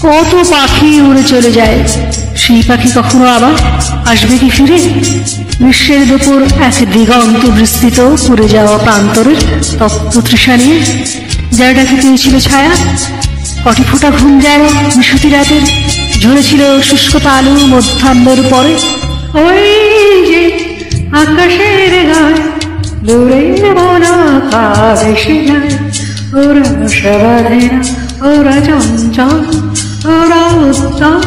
কত পাখি উড়ে চলে যায়, সেই পাখি কখনো আবার আসবে কি ফিরে? গ্রীষ্মের দুপুর এক দিগন্ত বিস্তৃত পুড়ে যাওয়া প্রান্তরের তপ্ত তৃষা নিয়ে যার ডাকে পেয়েছিল ছায়া। কটি ফোঁটা ঘুম যায় মিশুতি রাতের, ঝরেছিল শুষ্ক তালু মধ্যাহ্নের পরে। ওই যে আকাশের গায়ে দূরে বনা ভেসে যায়, ওরা সবাধে না, ওরা চঞ্চল, ওরা উত্তম,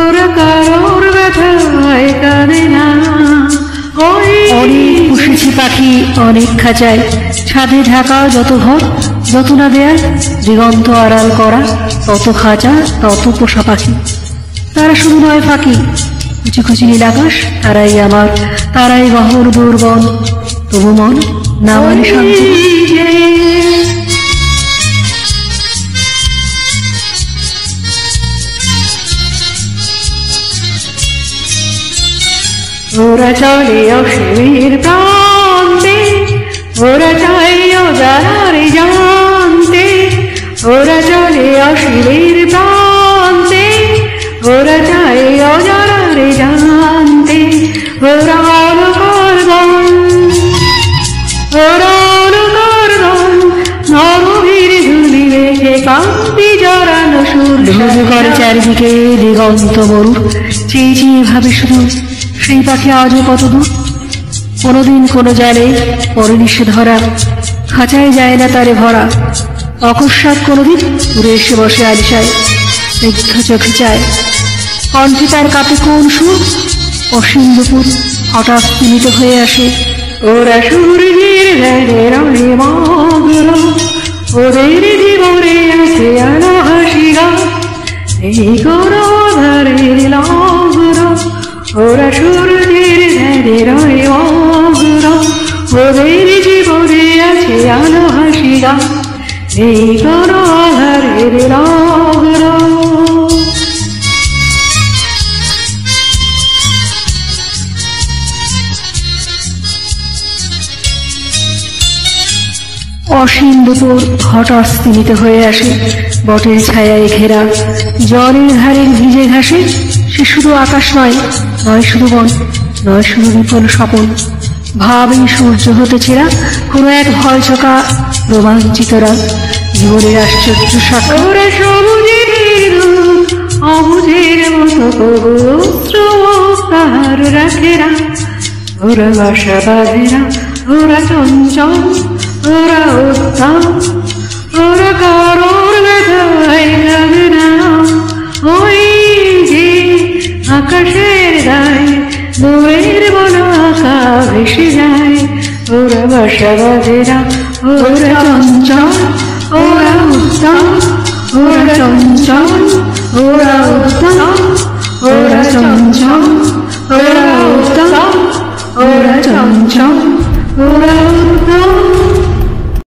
ওরা কারোর ব্যথায় কাঁদে না। অনেক পুষেছি পাখি অনেক খাঁচায়, ছাদে ঢাকা যত ঘর, যত না দেয়াল, দিগন্ত আড়াল করা তত খাঁচা, তত পোষা পাখি। তারা শুধু নয় ফাঁকি, কুচি কুচি নীল আকাশ, তারাই আমার, তারাই গহর দুর্বল, তবু মন না মানে শান্তি। ওরা চলে অসীমের প্রান্তে, ওরা চাই অজানার জানতে, ওরা চলে অসীমের প্রান্তে, ওরা চাই অজানার জানতে। ওরা অলকার গান, ওরা অলকার গান, নরবীর ঝুলি রেখে কান্তি জড়ানো সুর করে চারিদিকে দিগন্ত মরু। চেয়ে চেয়ে ভাবে শুধু সেই পাখি আজও কত দূর, কোনোদিন কোনো জালে পড়েনি সে ধরা, খাঁচায় যায় না তারে ভরা। অকস্মাৎ কোনোদিন উড়ে এসে বসে আলিশায়, স্নিগ্ধ চোখে চায়, কণ্ঠে তার কাপে কোন সুর, অসীম দুপুর হঠাৎ স্তিমিত হয়ে আসে। ওরা সূর্যের ধ্যানের মগ্ন, ওদের জীবনে আছে আলো হাসি গান, এই কোনো ধারের লগ্ন। ওরা সূর্যের ধ্যানের মগ্ন, ওদের জীবনে আছে আলো হাসি গান, এই কোনো ধারের লগ্ন। অসীম দুপুর হঠাৎ স্তিমিত হয়ে আসে, বটের ছায়ায় ঘেরা জলের ধারের ভিজে ঘাসে। সে শুধু আকাশ নয়, নয় শুধু বন, নয় শুধু বিপুল স্বপন, ভাবেই সূর্য হতে ছেঁড়া কোনো এক ভয় চোখা রোমাঞ্চিত রাত, জীবনের আশ্চর্য সাক্ষী। ওরা সবুজের অবুঝের মতো তাহার রাখে না, ওরা বাসা বাঁধে না, ওরা চঞ্চল, ওরা উত্তম, ওরা কারোর ব্যথায় কাঁদে না। ওই যে আকাশের গায়ে দূরের বনাকা ভেসে যায়, ওরা বাসা বাঁধে না, ওরা চঞ্চল, ওরা উত্তম, ওরা চঞ্চল, ওরা উত্তম, ওরা চঞ্চল।